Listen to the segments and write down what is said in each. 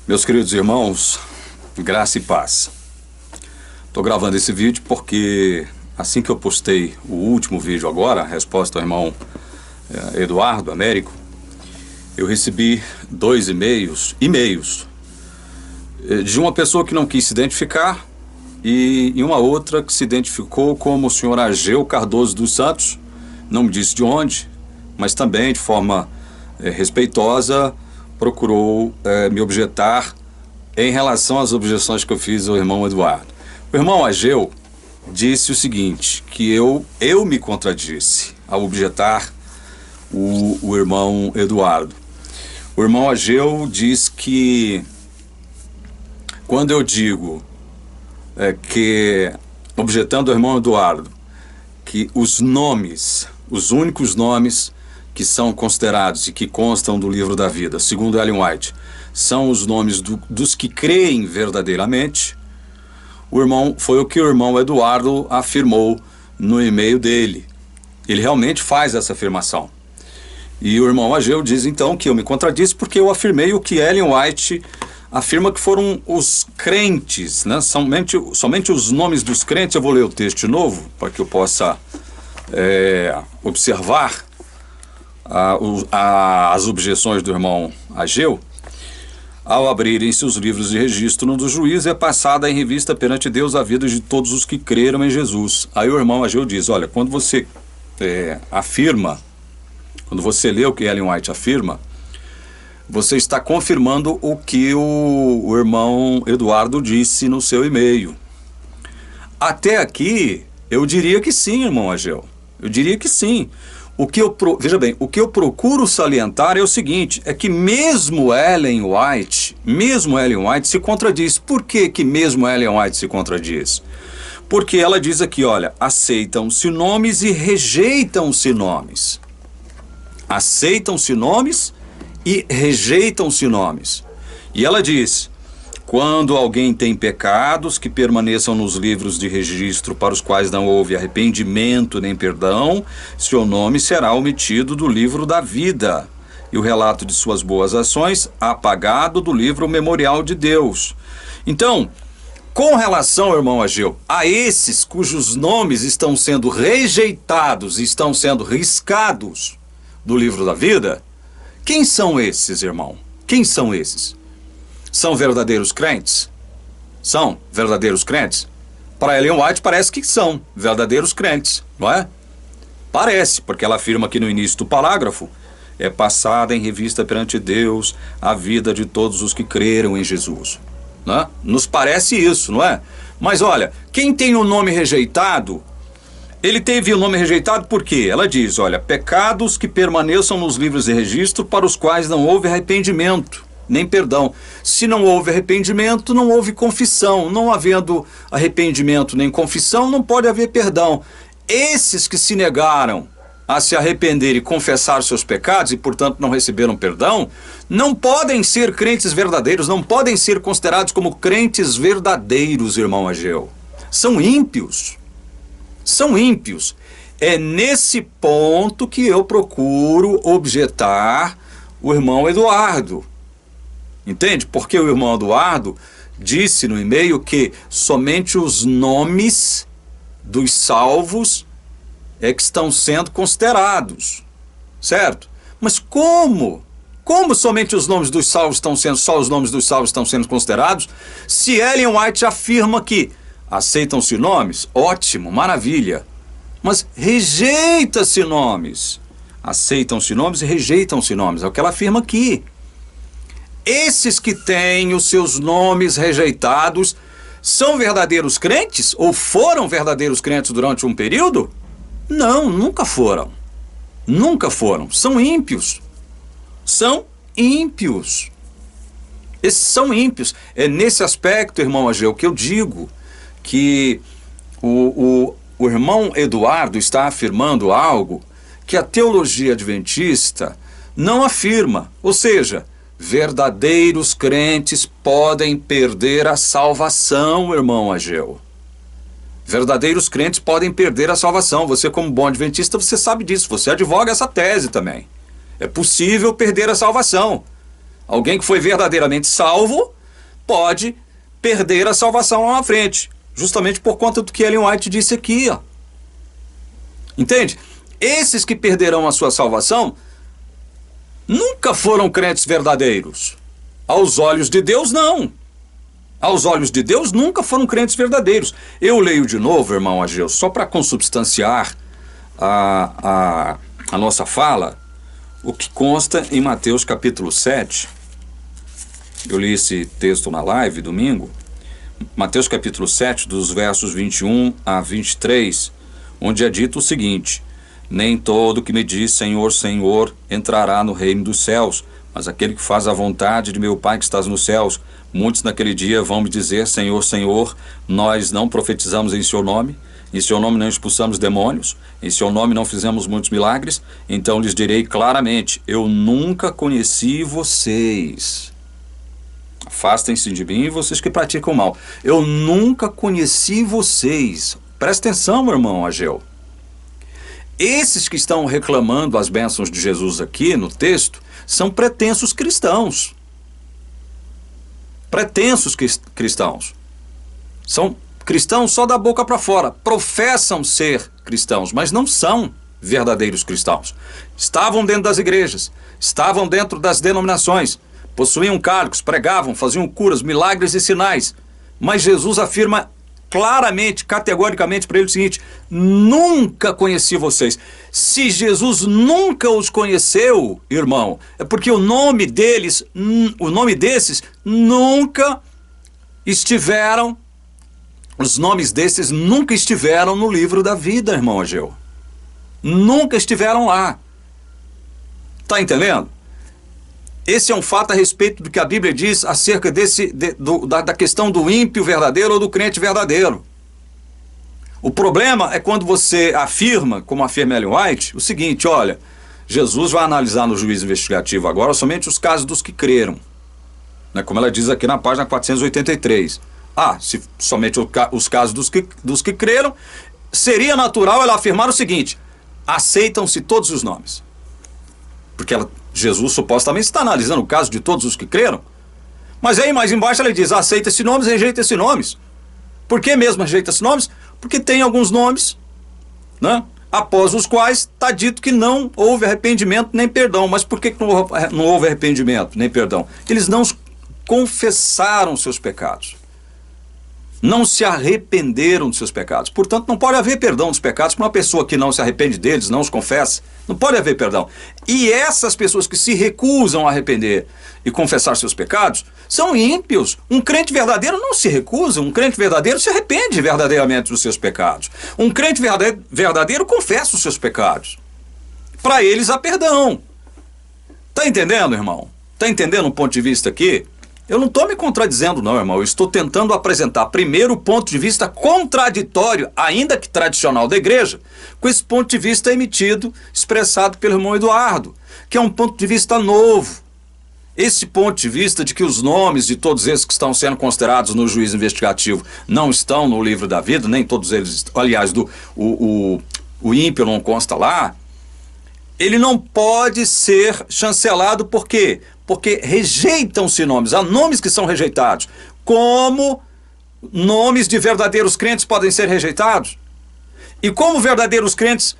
Meus queridos irmãos, graça e paz. Estou gravando esse vídeo porque assim que eu postei o último vídeo agora, a resposta ao irmão Eduardo Américo, eu recebi 2 e-mails de uma pessoa que não quis se identificar e uma outra que se identificou como o senhor Ageu Cardoso dos Santos, não me disse de onde, mas também de forma respeitosa procurou me objetar em relação às objeções que eu fiz ao irmão Eduardo. O irmão Ageu disse o seguinte, que eu me contradisse ao objetar o irmão Eduardo. O irmão Ageu diz que quando eu digo que, objetando ao irmão Eduardo, que os únicos nomes que são considerados e que constam do livro da vida, segundo Ellen White, são os nomes dos que creem verdadeiramente, foi o que o irmão Eduardo afirmou no e-mail dele. Ele realmente faz essa afirmação. E o irmão Ageu diz então que eu me contradisse porque eu afirmei o que Ellen White afirma que foram os crentes, né? Somente os nomes dos crentes. Eu vou ler o texto de novo para que eu possa observar as objeções do irmão Ageu. Ao abrirem-se os livros de registro no do juiz, é passada em revista perante Deus a vida de todos os que creram em Jesus. Aí o irmão Ageu diz, olha, quando você quando você lê o que Ellen White afirma, você está confirmando o que o irmão Eduardo disse no seu e-mail. Até aqui, eu diria que sim, irmão Ageu. Eu diria que sim. Veja bem, o que eu procuro salientar é o seguinte, é que mesmo Ellen White se contradiz. Por que mesmo Ellen White se contradiz? Porque ela diz aqui, olha, aceitam-se nomes e rejeitam-se nomes. Aceitam-se nomes e rejeitam-se nomes. E ela diz, quando alguém tem pecados que permaneçam nos livros de registro para os quais não houve arrependimento nem perdão, seu nome será omitido do livro da vida e o relato de suas boas ações apagado do livro memorial de Deus. Então, com relação, irmão Ageu, a esses cujos nomes estão sendo rejeitados, estão sendo riscados do livro da vida, quem são esses, irmão? Quem são esses? São verdadeiros crentes? São verdadeiros crentes? Para Ellen White parece que são verdadeiros crentes, não é? Parece, porque ela afirma aqui no início do parágrafo, é passada em revista perante Deus a vida de todos os que creram em Jesus. Não é? Nos parece isso, não é? Mas olha, quem tem o nome rejeitado, ele teve o nome rejeitado por quê? Ela diz, olha, pecados que permaneçam nos livros de registro para os quais não houve arrependimento, nem perdão. Se não houve arrependimento, não houve confissão. Não havendo arrependimento nem confissão, não pode haver perdão. Esses que se negaram a se arrepender e confessar seus pecados e, portanto, não receberam perdão, não podem ser crentes verdadeiros, não podem ser considerados como crentes verdadeiros, irmão Ageu. São ímpios. São ímpios. É nesse ponto que eu procuro objetar o irmão Eduardo. Entende? Porque o irmão Eduardo disse no e-mail que somente os nomes dos salvos é que estão sendo considerados. Certo? Mas como? Como somente os nomes dos salvos só os nomes dos salvos estão sendo considerados? Se Ellen White afirma que aceitam-se nomes, ótimo, maravilha. Mas rejeita-se nomes. Aceitam-se nomes e rejeitam-se nomes. É o que ela afirma aqui. Esses que têm os seus nomes rejeitados são verdadeiros crentes? Ou foram verdadeiros crentes durante um período? Não, nunca foram. Nunca foram. São ímpios. São ímpios. Esses são ímpios. É nesse aspecto, irmão Ageu, que eu digo que o irmão Eduardo está afirmando algo que a teologia adventista não afirma. Ou seja, verdadeiros crentes podem perder a salvação, irmão Ageu. Verdadeiros crentes podem perder a salvação. Você, como bom adventista, você sabe disso. Você advoga essa tese também. É possível perder a salvação. Alguém que foi verdadeiramente salvo pode perder a salvação lá na frente, justamente por conta do que Ellen White disse aqui, ó. Entende? Esses que perderão a sua salvação nunca foram crentes verdadeiros. Aos olhos de Deus, não. Aos olhos de Deus, nunca foram crentes verdadeiros. Eu leio de novo, irmão Ageu, só para consubstanciar a nossa fala, o que consta em Mateus capítulo 7. Eu li esse texto na live, domingo. Mateus capítulo 7, dos versos 21 a 23, onde é dito o seguinte: nem todo que me diz Senhor, Senhor, entrará no reino dos céus, mas aquele que faz a vontade de meu Pai que estás nos céus. Muitos naquele dia vão me dizer, Senhor, Senhor, nós não profetizamos em seu nome, em seu nome não expulsamos demônios, em seu nome não fizemos muitos milagres. Então lhes direi claramente, eu nunca conheci vocês. Afastem-se de mim, vocês que praticam mal. Eu nunca conheci vocês. Presta atenção, meu irmão Ageu. Esses que estão reclamando as bênçãos de Jesus aqui no texto são pretensos cristãos. Pretensos cristãos. São cristãos só da boca para fora. Professam ser cristãos, mas não são verdadeiros cristãos. Estavam dentro das igrejas, estavam dentro das denominações, possuíam cargos, pregavam, faziam curas, milagres e sinais. Mas Jesus afirma claramente, categoricamente para ele o seguinte: nunca conheci vocês. Se Jesus nunca os conheceu, irmão, é porque o nome deles, o nome desses nunca estiveram, os nomes desses nunca estiveram no livro da vida, irmão Ageu. Nunca estiveram lá. Tá entendendo? Esse é um fato a respeito do que a Bíblia diz acerca da questão do ímpio verdadeiro ou do crente verdadeiro. O problema é quando você afirma, como afirma Ellen White, o seguinte: olha, Jesus vai analisar no juízo investigativo agora somente os casos dos que creram. Né, como ela diz aqui na página 483. Se somente os casos dos que creram, seria natural ela afirmar o seguinte: aceitam-se todos os nomes. Porque Jesus supostamente está analisando o caso de todos os que creram. Mas aí mais embaixo ele diz, aceita-se nomes, rejeita-se nomes. Por que mesmo rejeita-se nomes? Porque tem alguns nomes, né, após os quais está dito que não houve arrependimento nem perdão. Mas por que não houve arrependimento nem perdão? Eles não confessaram seus pecados. Não se arrependeram dos seus pecados. Portanto, não pode haver perdão dos pecados para uma pessoa que não se arrepende deles, não os confessa. Não pode haver perdão. E essas pessoas que se recusam a arrepender e confessar seus pecados são ímpios. Um crente verdadeiro não se recusa. Um crente verdadeiro se arrepende verdadeiramente dos seus pecados. Um crente verdadeiro confessa os seus pecados. Para eles há perdão. Está entendendo, irmão? Está entendendo o ponto de vista aqui? Eu não estou me contradizendo não, irmão. Eu estou tentando apresentar primeiro o ponto de vista contraditório, ainda que tradicional da igreja, com esse ponto de vista emitido, expressado pelo irmão Eduardo, que é um ponto de vista novo. Esse ponto de vista de que os nomes de todos esses que estão sendo considerados no juízo investigativo não estão no livro da vida, nem todos eles, aliás, o ímpio não consta lá, ele não pode ser chancelado. Por quê? Porque rejeitam-se nomes, há nomes que são rejeitados. Como nomes de verdadeiros crentes podem ser rejeitados? E como verdadeiros crentes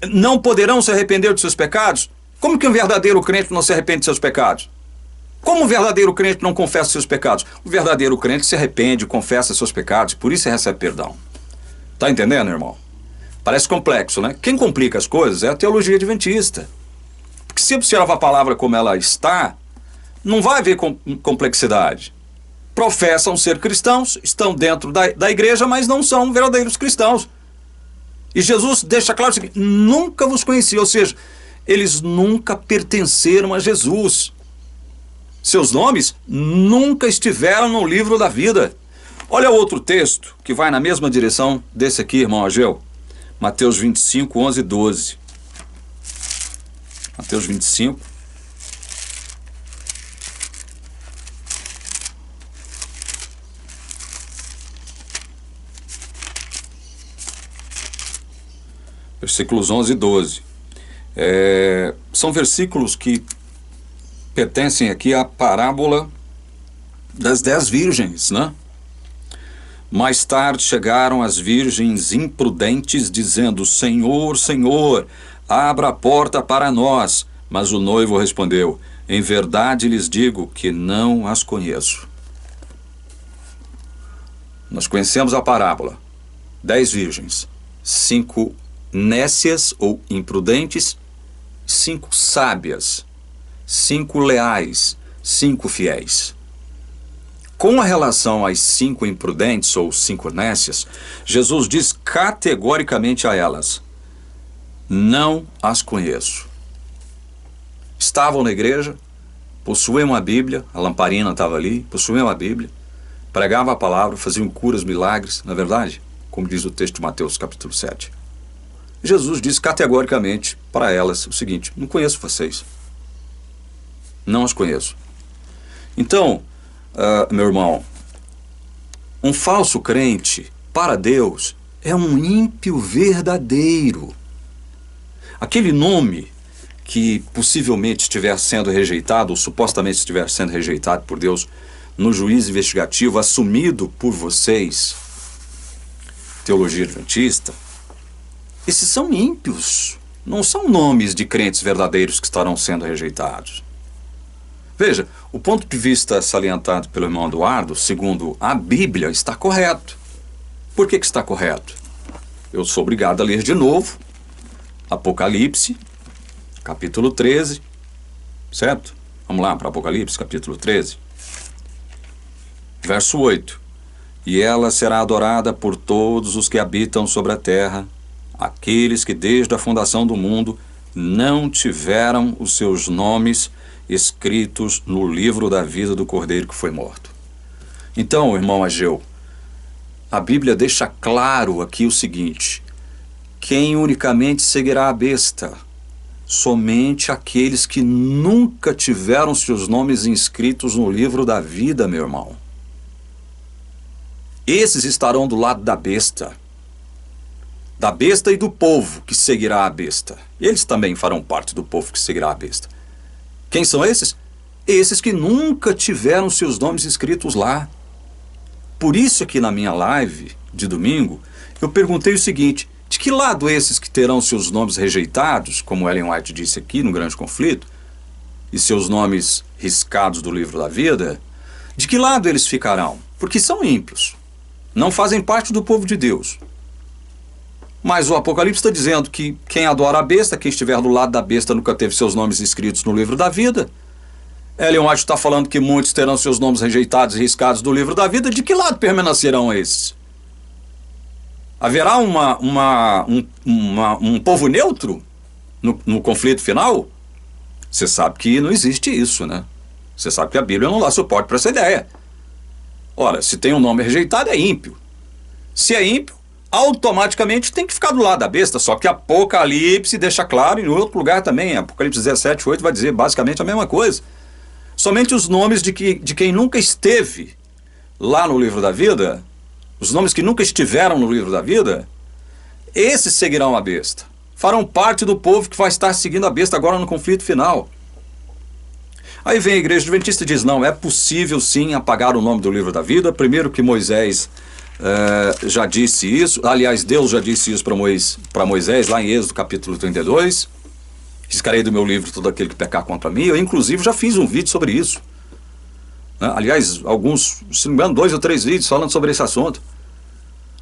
não poderão se arrepender dos seus pecados? Como que um verdadeiro crente não se arrepende de seus pecados? Como um verdadeiro crente não confessa seus pecados? O verdadeiro crente se arrepende, confessa seus pecados, por isso recebe perdão. Tá entendendo, irmão? Parece complexo, né? Quem complica as coisas é a teologia adventista. Porque se observar a palavra como ela está, não vai haver complexidade. Professam ser cristãos, estão dentro da igreja, mas não são verdadeiros cristãos. E Jesus deixa claro o seguinte: nunca vos conheci, ou seja, eles nunca pertenceram a Jesus. Seus nomes nunca estiveram no livro da vida. Olha outro texto que vai na mesma direção desse aqui, irmão Ageu. Mateus 25, 11 e 12. Mateus 25. Versículos 11 e 12. São versículos que pertencem aqui à parábola das 10 virgens, né? Mais tarde chegaram as virgens imprudentes, dizendo: Senhor, Senhor, abra a porta para nós. Mas o noivo respondeu: em verdade lhes digo que não as conheço. Nós conhecemos a parábola. 10 virgens, 5 nécias ou imprudentes, 5 sábias, 5 leais, 5 fiéis. Com a relação às 5 imprudentes ou 5 nécias, Jesus diz categoricamente a elas: não as conheço. Estavam na igreja, possuíam a Bíblia, a lamparina estava ali, possuíam a Bíblia, pregavam a palavra, faziam curas, milagres, na verdade, como diz o texto de Mateus capítulo 7. Jesus diz categoricamente para elas o seguinte: não conheço vocês. Não as conheço. Então, meu irmão, um falso crente, para Deus, é um ímpio verdadeiro. Aquele nome que possivelmente estiver sendo rejeitado, ou supostamente estiver sendo rejeitado por Deus no juízo investigativo, assumido por vocês, teologia adventista, esses são ímpios, não são nomes de crentes verdadeiros que estarão sendo rejeitados. Veja, o ponto de vista salientado pelo irmão Eduardo, segundo a Bíblia, está correto. Por que está correto? Eu sou obrigado a ler de novo Apocalipse, capítulo 13, certo? Vamos lá para Apocalipse, capítulo 13, verso 8. E ela será adorada por todos os que habitam sobre a terra, aqueles que desde a fundação do mundo não tiveram os seus nomes escritos no livro da vida do Cordeiro que foi morto. Então, irmão Ageu, a Bíblia deixa claro aqui o seguinte: quem unicamente seguirá a besta? Somente aqueles que nunca tiveram seus nomes inscritos no livro da vida, meu irmão. Esses estarão do lado da besta e do povo que seguirá a besta. Eles também farão parte do povo que seguirá a besta. Quem são esses? Esses que nunca tiveram seus nomes escritos lá. Por isso aqui na minha live de domingo, eu perguntei o seguinte: de que lado esses que terão seus nomes rejeitados, como Ellen White disse aqui no Grande Conflito, e seus nomes riscados do livro da vida, de que lado eles ficarão? Porque são ímpios, não fazem parte do povo de Deus. Mas o Apocalipse está dizendo que quem adora a besta, quem estiver do lado da besta, nunca teve seus nomes escritos no livro da vida. Ellen White está falando que muitos terão seus nomes rejeitados e riscados do livro da vida. De que lado permanecerão esses? Haverá um povo neutro no conflito final? Você sabe que não existe isso, né? Você sabe que a Bíblia não dá suporte para essa ideia. Ora, se tem um nome rejeitado, é ímpio. Se é ímpio, automaticamente tem que ficar do lado da besta. Só que Apocalipse deixa claro, e em outro lugar também, Apocalipse 17, 8 vai dizer basicamente a mesma coisa. Somente os nomes de quem nunca esteve lá no livro da vida, os nomes que nunca estiveram no livro da vida, esses seguirão a besta. Farão parte do povo que vai estar seguindo a besta agora no conflito final. Aí vem a igreja adventista e diz: não, é possível sim apagar o nome do livro da vida. Primeiro que Moisés já disse isso, aliás, Deus já disse isso para Moisés, lá em Êxodo capítulo 32, riscarei do meu livro todo aquele que pecar contra mim. Eu inclusive já fiz um vídeo sobre isso, né? Aliás, alguns, se não me engano, 2 ou 3 vídeos falando sobre esse assunto.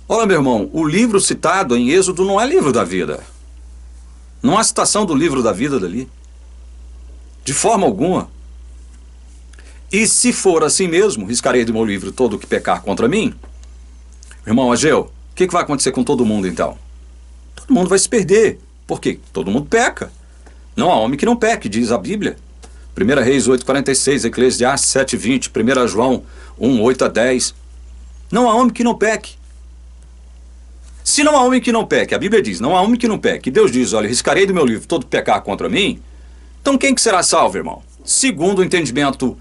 Olha, meu irmão, o livro citado em Êxodo não é livro da vida, não há citação do livro da vida dali, de forma alguma. E se for assim mesmo, riscarei do meu livro todo o que pecar contra mim. Irmão Ageu, o que vai acontecer com todo mundo então? Todo mundo vai se perder. Por quê? Todo mundo peca. Não há homem que não peque, diz a Bíblia. 1 Reis 8,46, Eclesiastes 7,20, 1 João 1, 8 a 10. Não há homem que não peque. Se não há homem que não peque, a Bíblia diz, não há homem que não peque. Deus diz, olha, riscarei do meu livro todo pecar contra mim. Então quem que será salvo, irmão? Segundo o entendimento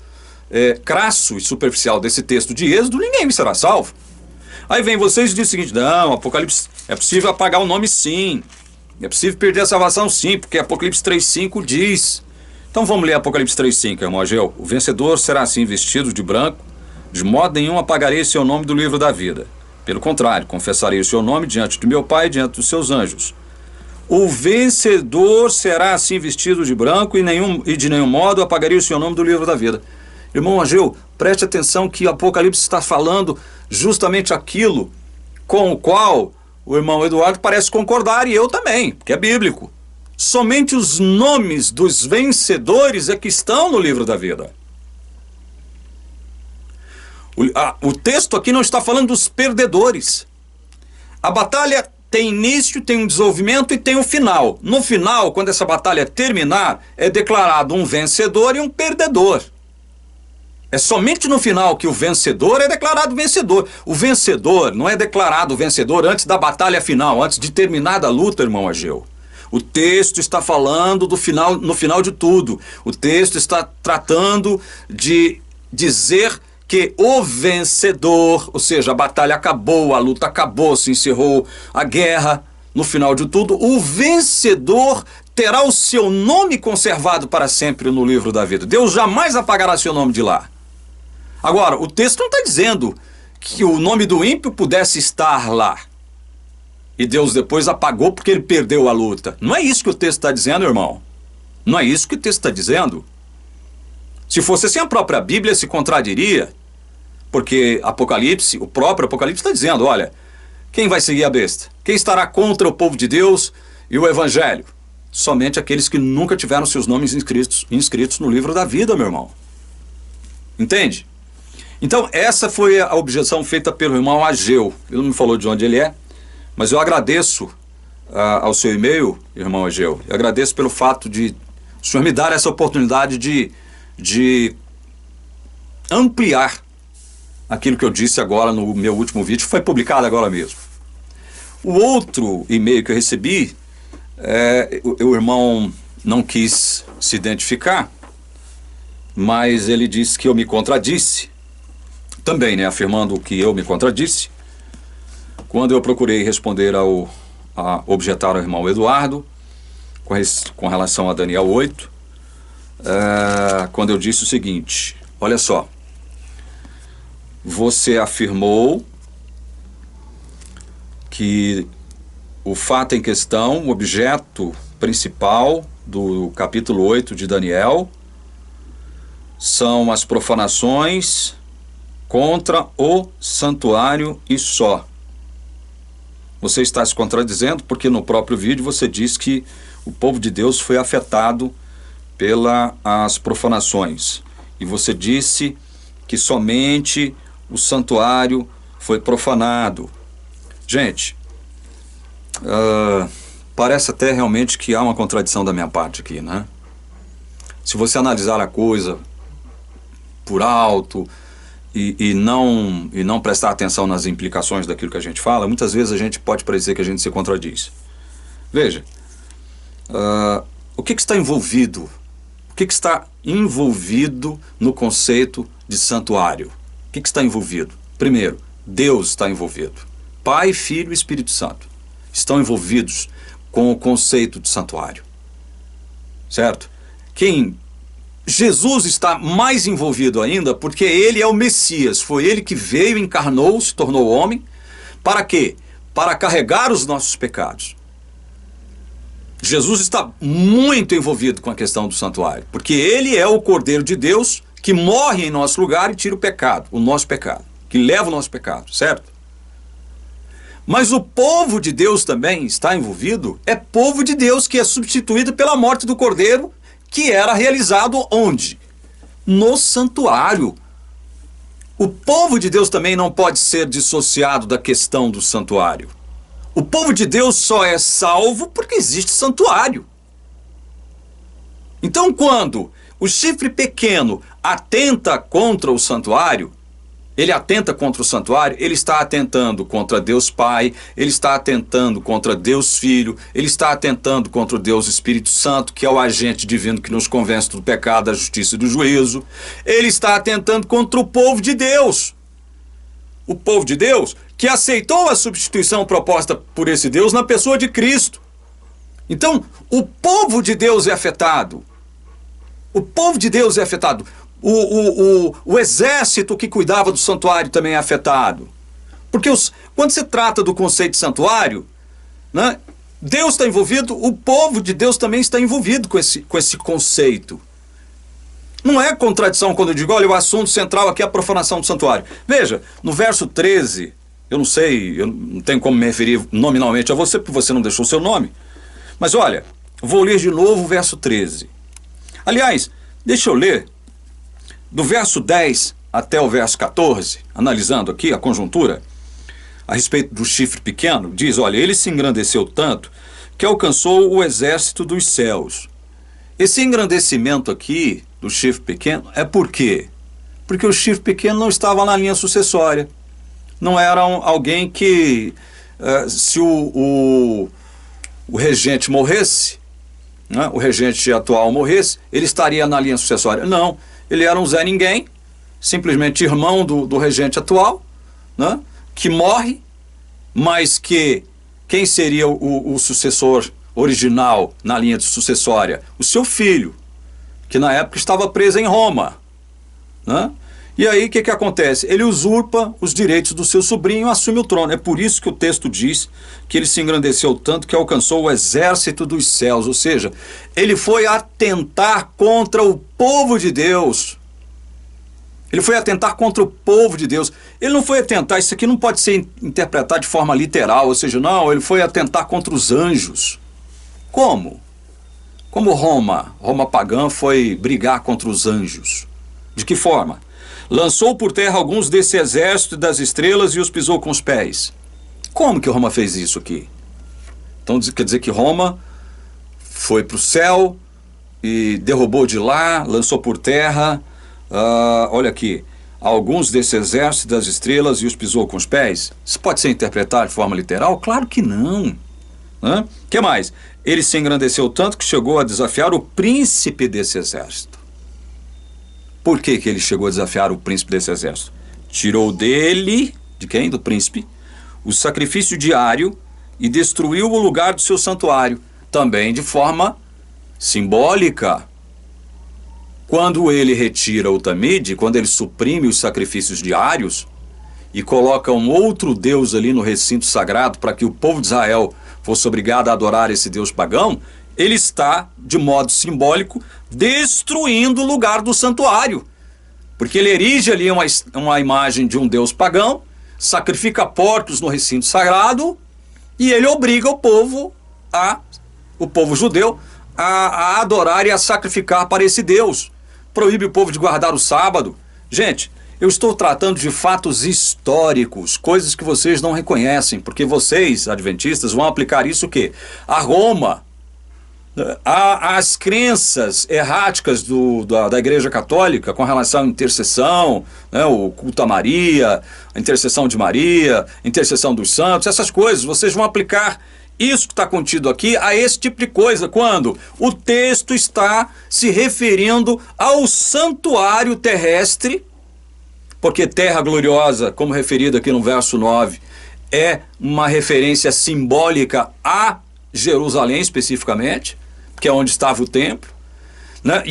crasso e superficial desse texto de Êxodo, ninguém será salvo. Aí vem vocês e diz o seguinte: não, Apocalipse, é possível apagar o nome sim, é possível perder a salvação sim, porque Apocalipse 3,5 diz. Então vamos ler Apocalipse 3,5, irmão Ageu. O vencedor será assim vestido de branco, De modo nenhum apagarei seu nome do livro da vida. Pelo contrário, confessarei o seu nome diante de meu Pai e diante dos seus anjos. O vencedor será assim vestido de branco e de nenhum modo apagarei o seu nome do livro da vida. Irmão Ageu, preste atenção que o Apocalipse está falando justamente aquilo com o qual o irmão Eduardo parece concordar, e eu também, porque é bíblico. Somente os nomes dos vencedores é que estão no livro da vida. O texto aqui não está falando dos perdedores. A batalha tem início, tem um desenvolvimento e tem um final. No final, quando essa batalha terminar, é declarado um vencedor e um perdedor. É somente no final que o vencedor é declarado vencedor. O vencedor não é declarado vencedor antes da batalha final, antes de terminar a luta, irmão Ageu. O texto está falando do final, no final de tudo. O texto está tratando de dizer que o vencedor, ou seja, a batalha acabou, a luta acabou, se encerrou a guerra, no final de tudo, o vencedor terá o seu nome conservado para sempre no livro da vida. Deus jamais apagará seu nome de lá. Agora, o texto não está dizendo que o nome do ímpio pudesse estar lá e Deus depois apagou porque ele perdeu a luta. Não é isso que o texto está dizendo, irmão. Não é isso que o texto está dizendo. Se fosse assim, a própria Bíblia se contradiria, porque Apocalipse, o próprio Apocalipse está dizendo, olha, quem vai seguir a besta? Quem estará contra o povo de Deus e o Evangelho? Somente aqueles que nunca tiveram seus nomes inscritos no livro da vida, meu irmão. Entende? Então, essa foi a objeção feita pelo irmão Ageu. Ele não me falou de onde ele é, mas eu agradeço ao seu e-mail, irmão Ageu. Eu agradeço pelo fato de o senhor me dar essa oportunidade de ampliar aquilo que eu disse agora no meu último vídeo, que foi publicado agora mesmo. O outro e-mail que eu recebi, o irmão não quis se identificar, mas ele disse que eu me contradisse, também, né, afirmando que eu me contradisse, quando eu procurei responder objetar ao irmão Eduardo, com relação a Daniel 8, quando eu disse o seguinte, olha só, você afirmou que o fato em questão, o objeto principal do capítulo 8 de Daniel, são as profanações contra o santuário e só. Você está se contradizendo porque no próprio vídeo você diz que o povo de Deus foi afetado pelas profanações. E você disse que somente o santuário foi profanado. Gente, parece até realmente que há uma contradição da minha parte aqui, né? Se você analisar a coisa por alto e não prestar atenção nas implicações daquilo que a gente fala, muitas vezes a gente pode parecer que a gente se contradiz. Veja, o que está envolvido? O que está envolvido no conceito de santuário? O que está envolvido? Primeiro, Deus está envolvido. Pai, Filho e Espírito Santo estão envolvidos com o conceito de santuário. Certo? Jesus está mais envolvido ainda porque ele é o Messias. Foi ele que veio, encarnou, se tornou homem. Para quê? Para carregar os nossos pecados. Jesus está muito envolvido com a questão do santuário, porque ele é o Cordeiro de Deus que morre em nosso lugar e tira o pecado, o nosso pecado, que leva o nosso pecado, certo? Mas o povo de Deus também está envolvido, é povo de Deus que é substituído pela morte do Cordeiro, que era realizado onde? No santuário. O povo de Deus também não pode ser dissociado da questão do santuário. O povo de Deus só é salvo porque existe santuário. Então, quando o chifre pequeno atenta contra o santuário, ele está atentando contra Deus Pai, ele está atentando contra Deus Filho, ele está atentando contra o Deus Espírito Santo, que é o agente divino que nos convence do pecado, da justiça e do juízo. Ele está atentando contra o povo de Deus. O povo de Deus que aceitou a substituição proposta por esse Deus na pessoa de Cristo. Então, o povo de Deus é afetado. O povo de Deus é afetado. o exército que cuidava do santuário também é afetado. Porque quando se trata do conceito de santuário, né, Deus está envolvido, o povo de Deus também está envolvido com esse conceito. Não é contradição quando eu digo, olha, o assunto central aqui é a profanação do santuário. Veja, no verso 13, eu não sei, eu não tenho como me referir nominalmente a você, porque você não deixou o seu nome. Mas olha, vou ler de novo o verso 13. Aliás, deixa eu ler do verso 10 até o verso 14, analisando aqui a conjuntura, a respeito do chifre pequeno, diz, olha, ele se engrandeceu tanto que alcançou o exército dos céus. Esse engrandecimento aqui do chifre pequeno é por quê? Porque o chifre pequeno não estava na linha sucessória. Não era alguém que, se o regente morresse, né, o regente atual morresse, ele estaria na linha sucessória. Não, ele era um Zé Ninguém, simplesmente irmão do regente atual, né, que morre, mas que quem seria o sucessor original na linha sucessória? O seu filho, que na época estava preso em Roma, né? E aí o que acontece? Ele usurpa os direitos do seu sobrinho e assume o trono. É por isso que o texto diz que ele se engrandeceu tanto que alcançou o exército dos céus. Ou seja, ele foi atentar contra o povo de Deus. Ele foi atentar contra o povo de Deus. Ele não foi atentar, isso aqui não pode ser interpretado de forma literal, ou seja, não, ele foi atentar contra os anjos. Como? Como Roma pagã foi brigar contra os anjos. De que forma? Lançou por terra alguns desse exército das estrelas e os pisou com os pés. Como que Roma fez isso aqui? Então quer dizer que Roma foi para o céu e derrubou de lá, lançou por terra, olha aqui, alguns desse exército das estrelas e os pisou com os pés. Isso pode ser interpretado de forma literal? Claro que não. O que mais? Ele se engrandeceu tanto que chegou a desafiar o príncipe desse exército. Por que ele chegou a desafiar o príncipe desse exército? Tirou dele, de quem? Do príncipe, o sacrifício diário e destruiu o lugar do seu santuário, também de forma simbólica. Quando ele retira o tamide, quando ele suprime os sacrifícios diários e coloca um outro Deus ali no recinto sagrado para que o povo de Israel fosse obrigado a adorar esse Deus pagão, ele está, de modo simbólico, destruindo o lugar do santuário. Porque ele erige ali uma imagem de um Deus pagão, sacrifica porcos no recinto sagrado e ele obriga o povo judeu, a adorar e a sacrificar para esse Deus. Proíbe o povo de guardar o sábado. Gente, eu estou tratando de fatos históricos, coisas que vocês não reconhecem, porque vocês, adventistas, vão aplicar isso o quê? A Roma, as crenças erráticas da Igreja Católica com relação à intercessão, né, o culto a Maria, a intercessão de Maria, a intercessão dos santos, essas coisas, vocês vão aplicar isso que está contido aqui a esse tipo de coisa, quando o texto está se referindo ao santuário terrestre, porque terra gloriosa, como referido aqui no verso 9, é uma referência simbólica a Jerusalém especificamente, que é onde estava o templo, né?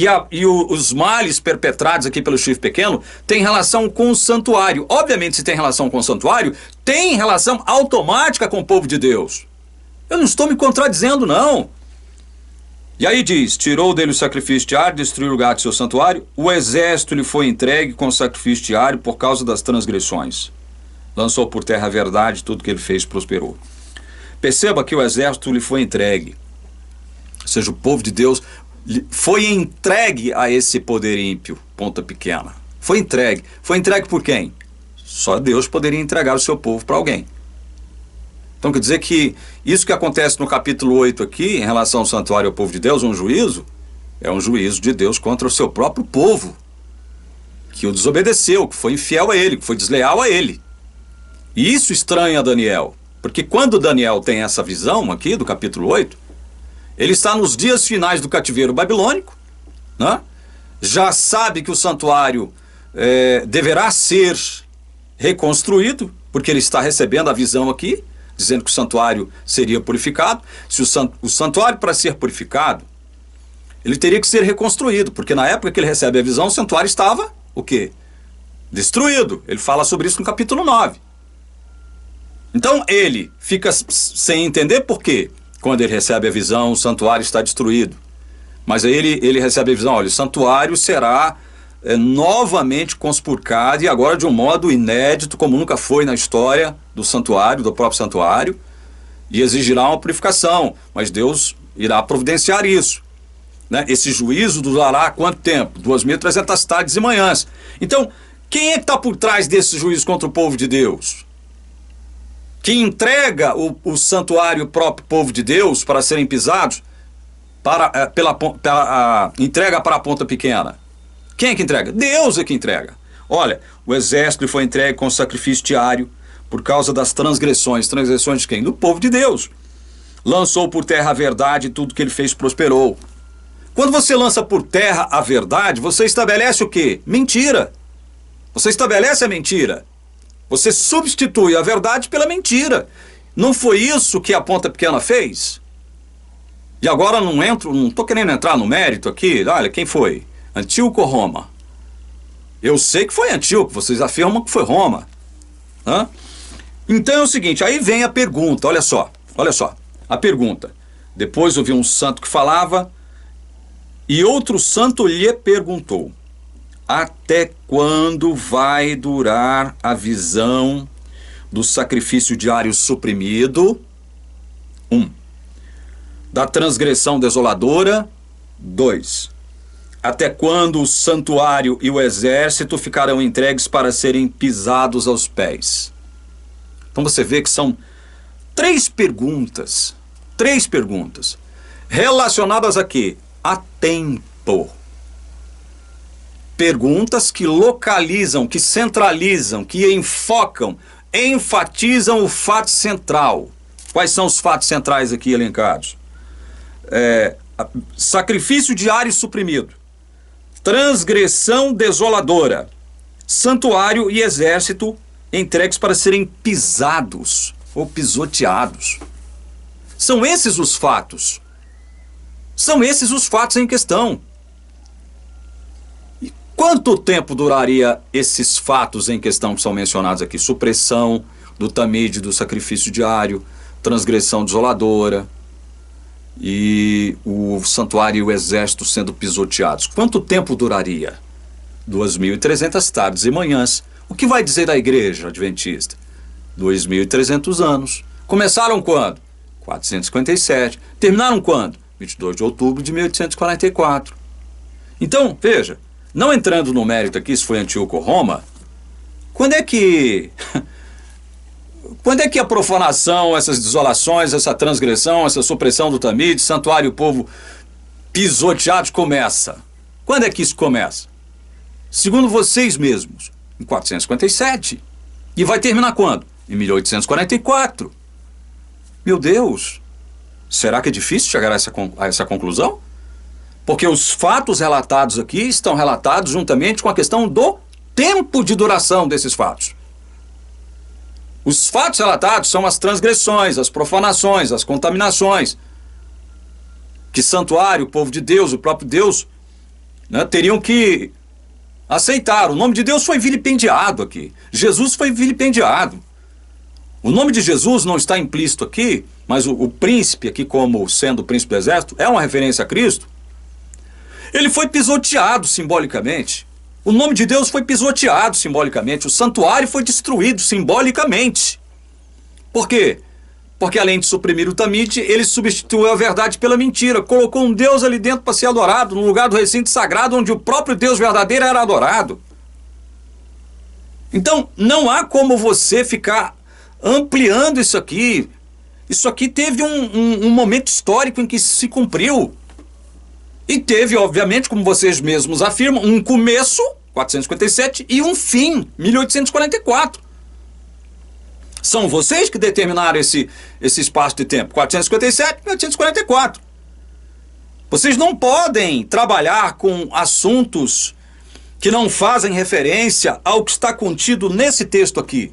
Os males perpetrados aqui pelo chifre pequeno têm relação com o santuário. Obviamente, se tem relação com o santuário, tem relação automática com o povo de Deus. Eu não estou me contradizendo, não. E aí diz, tirou dele o sacrifício diário, destruiu o lugar do seu santuário, o exército lhe foi entregue com o sacrifício diário por causa das transgressões. Lançou por terra a verdade, tudo que ele fez prosperou. Perceba que o exército lhe foi entregue. Ou seja, o povo de Deus foi entregue a esse poder ímpio, ponta pequena. Foi entregue. Foi entregue por quem? Só Deus poderia entregar o seu povo para alguém. Então quer dizer que isso que acontece no capítulo 8 aqui, em relação ao santuário e ao povo de Deus, é um juízo de Deus contra o seu próprio povo, que o desobedeceu, que foi infiel a ele, que foi desleal a ele. E isso estranha Daniel, porque quando Daniel tem essa visão aqui do capítulo 8, ele está nos dias finais do cativeiro babilônico, né? Já sabe que o santuário deverá ser reconstruído, porque ele está recebendo a visão aqui, dizendo que o santuário seria purificado. Se o santuário, para ser purificado, ele teria que ser reconstruído, porque na época que ele recebe a visão, o santuário estava, o quê? Destruído. Ele fala sobre isso no capítulo 9. Então ele fica sem entender por quê. Quando ele recebe a visão, o santuário está destruído. Mas aí ele recebe a visão, olha, o santuário será novamente conspurcado, e agora de um modo inédito, como nunca foi na história do santuário, do próprio santuário, e exigirá uma purificação, mas Deus irá providenciar isso. Né? Esse juízo durará quanto tempo? 2.300 tardes e manhãs. Então, quem é que está por trás desse juízo contra o povo de Deus? Que entrega o santuário, o próprio povo de Deus, para serem pisados, entrega para a ponta pequena. Quem é que entrega? Deus é que entrega. Olha, o exército foi entregue com sacrifício diário por causa das transgressões. Transgressões de quem? Do povo de Deus. Lançou por terra a verdade e tudo que ele fez prosperou. Quando você lança por terra a verdade, você estabelece o quê? Mentira. Você estabelece a mentira. Você substitui a verdade pela mentira. Não foi isso que a ponta pequena fez? E agora não estou querendo entrar no mérito aqui. Olha, quem foi? Antíoco ou Roma? Eu sei que foi Antíoco, vocês afirmam que foi Roma. Hã? Então é o seguinte, aí vem a pergunta, olha só, a pergunta. Depois ouvi um santo que falava, e outro santo lhe perguntou: até quando vai durar a visão do sacrifício diário suprimido? 1. Da transgressão desoladora? 2. Até quando o santuário e o exército ficarão entregues para serem pisados aos pés? Então você vê que são três perguntas relacionadas a quê? A tempo. Perguntas que localizam, que centralizam, que enfocam, enfatizam o fato central. Quais são os fatos centrais aqui elencados? Sacrifício diário suprimido, transgressão desoladora, santuário e exército entregues para serem pisados ou pisoteados. São esses os fatos. São esses os fatos em questão. E quanto tempo duraria esses fatos em questão que são mencionados aqui? Supressão do tamide, do sacrifício diário, transgressão desoladora e o santuário e o exército sendo pisoteados. Quanto tempo duraria? 2.300 tardes e manhãs. O que vai dizer a igreja adventista? 2.300 anos. Começaram quando? 457. Terminaram quando? 22 de outubro de 1844. Então, veja, não entrando no mérito aqui, se foi Antíoco ou Roma, quando é que a profanação, essas desolações, essa transgressão, essa supressão do tamide, santuário e o povo pisoteados começa? Quando é que isso começa? Segundo vocês mesmos, em 457. E vai terminar quando? Em 1844. Meu Deus, será que é difícil chegar a essa conclusão? Porque os fatos relatados aqui estão relatados juntamente com a questão do tempo de duração desses fatos. Os fatos relatados são as transgressões, as profanações, as contaminações que santuário, o povo de Deus, o próprio Deus, né, teriam que aceitar. O nome de Deus foi vilipendiado aqui. Jesus foi vilipendiado. O nome de Jesus não está implícito aqui, mas o príncipe aqui, como sendo o príncipe do exército, é uma referência a Cristo. Ele foi pisoteado simbolicamente. O nome de Deus foi pisoteado simbolicamente. O santuário foi destruído simbolicamente. Por quê? Porque além de suprimir o tamide, ele substituiu a verdade pela mentira. Colocou um Deus ali dentro para ser adorado, no lugar do recinto sagrado onde o próprio Deus verdadeiro era adorado. Então, não há como você ficar ampliando isso aqui. Isso aqui teve um momento histórico em que isso se cumpriu. E teve, obviamente, como vocês mesmos afirmam, um começo, 457, e um fim, 1844. São vocês que determinaram esse espaço de tempo, 457, 1844. Vocês não podem trabalhar com assuntos que não fazem referência ao que está contido nesse texto aqui.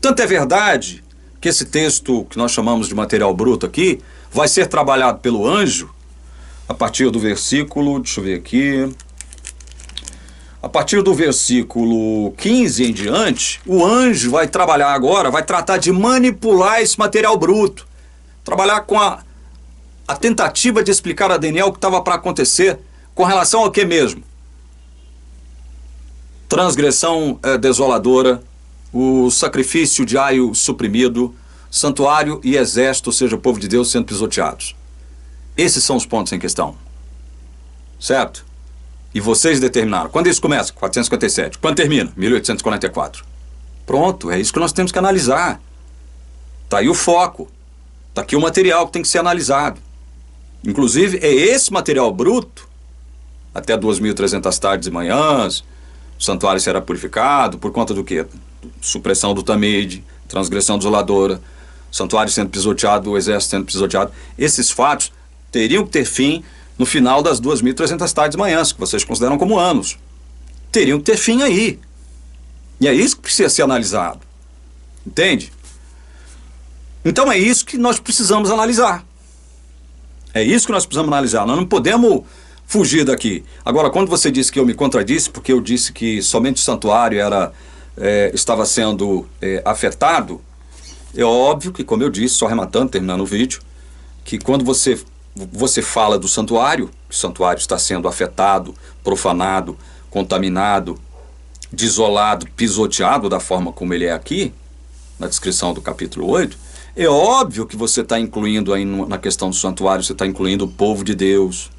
Tanto é verdade que esse texto, que nós chamamos de material bruto aqui, vai ser trabalhado pelo anjo a partir do versículo, deixa eu ver aqui, a partir do versículo 15 em diante, o anjo vai trabalhar agora, vai tratar de manipular esse material bruto, trabalhar com a tentativa de explicar a Daniel o que estava para acontecer, com relação ao que mesmo? Transgressão desoladora, o sacrifício diário suprimido, santuário e exército, ou seja, o povo de Deus sendo pisoteados. Esses são os pontos em questão. Certo? E vocês determinaram. Quando isso começa? 457. Quando termina? 1844. Pronto, é isso que nós temos que analisar. Está aí o foco. Está aqui o material que tem que ser analisado. Inclusive, é esse material bruto, até 2.300 tardes e manhãs, o santuário será purificado, por conta do quê? Supressão do Tamide, transgressão desoladora, santuário sendo pisoteado, o exército sendo pisoteado. Esses fatos teriam que ter fim no final das 2.300 tardes e manhãs, que vocês consideram como anos. Teriam que ter fim aí. E é isso que precisa ser analisado. Entende? Então é isso que nós precisamos analisar. É isso que nós precisamos analisar. Nós não podemos fugir daqui. Agora, quando você disse que eu me contradisse, porque eu disse que somente o santuário estava sendo afetado, é óbvio que, como eu disse, só rematando, terminando o vídeo, que quando você fala do santuário, que o santuário está sendo afetado, profanado, contaminado, desolado, pisoteado da forma como ele é aqui, na descrição do capítulo 8, é óbvio que você está incluindo aí na questão do santuário, você está incluindo o povo de Deus,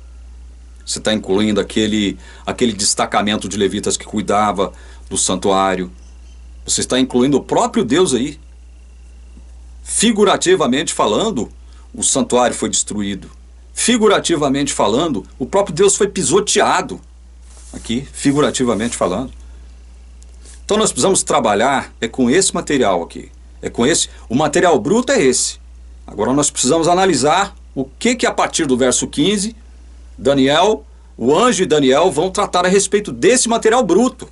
você está incluindo aquele destacamento de levitas que cuidava do santuário, você está incluindo o próprio Deus aí. Figurativamente falando, o santuário foi destruído. Figurativamente falando, o próprio Deus foi pisoteado. Aqui, figurativamente falando. Então nós precisamos trabalhar com esse material aqui. O material bruto é esse. Agora nós precisamos analisar o que a partir do verso 15, Daniel, o anjo e Daniel vão tratar a respeito desse material bruto.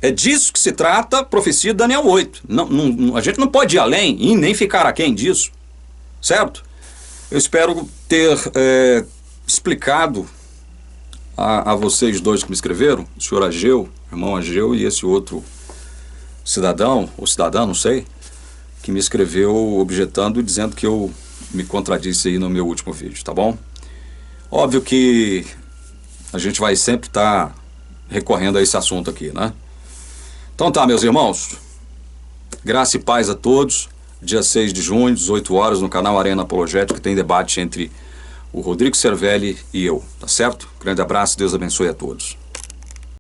É disso que se trata a profecia de Daniel 8. A gente não pode ir além e nem ficar aquém disso. Certo? Eu espero ter explicado a vocês dois que me escreveram, o senhor Ageu, irmão Ageu, e esse outro cidadão, ou cidadã, não sei, que me escreveu objetando e dizendo que eu me contradisse aí no meu último vídeo, tá bom? Óbvio que a gente vai sempre estar recorrendo a esse assunto aqui, né? Então tá, meus irmãos, graça e paz a todos. Dia 6 de junho, 18 horas, no canal Arena Apologética, tem debate entre o Rodrigo Cervelli e eu, tá certo? Grande abraço, Deus abençoe a todos.